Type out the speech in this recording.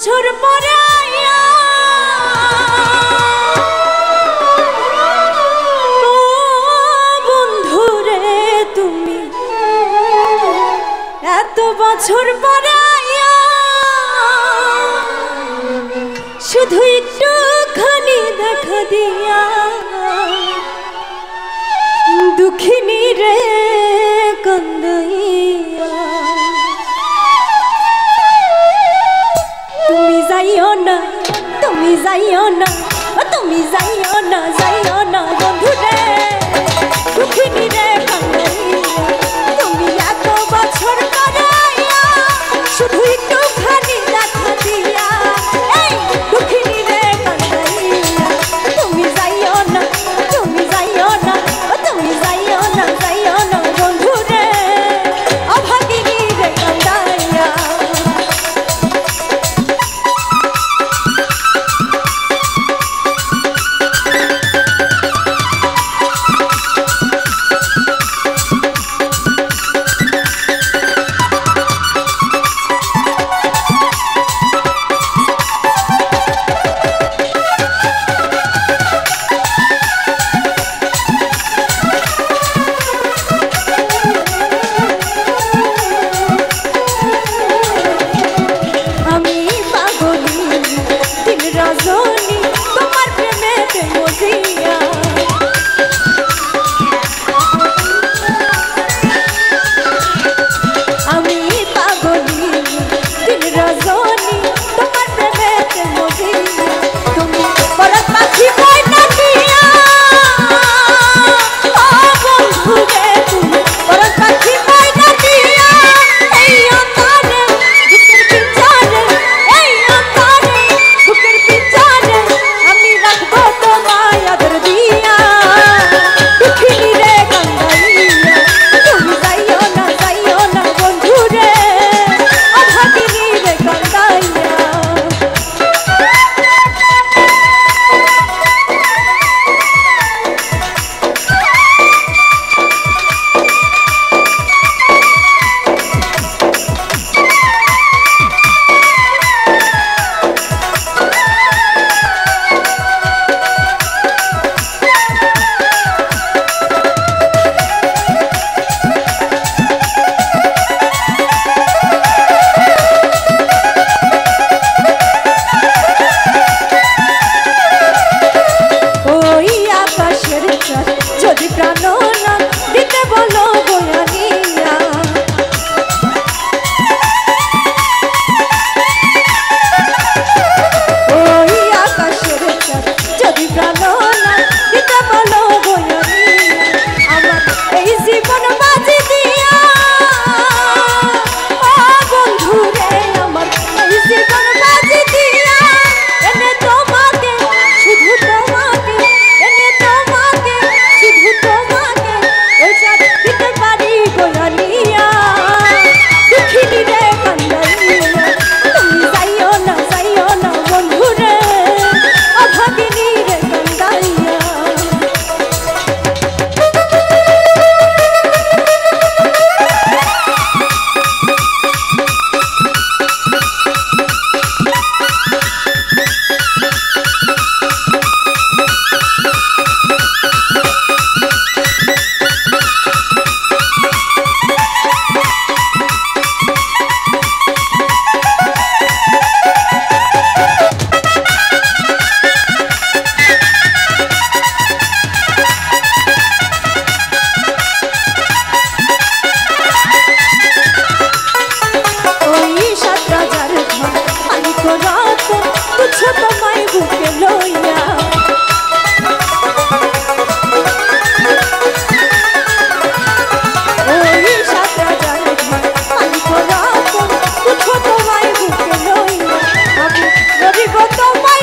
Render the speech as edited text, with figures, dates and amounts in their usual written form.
বছর পরে আয়া ও বন্ধুরে তুমি এত বছর পরে আয়া শুধু একটুখানি দেখা দিয়া দুঃখিনী রে কান্দাইয়া তুমি যাইও না তুমি যাইও না তুমি যাইও না বন্ধু রে দুঃখিনী রে কান্দাইয়া তুমি এত বছর পরে আইয়া শুধু একটুখানি দেখা দিয়া এই দুঃখিনী রে কান্দাইয়া তুমি যাইও না তুমি যাইও না তুমি যাইও না বন্ধু রে অভাগিনী রে কান্দাইয়া Rodi go to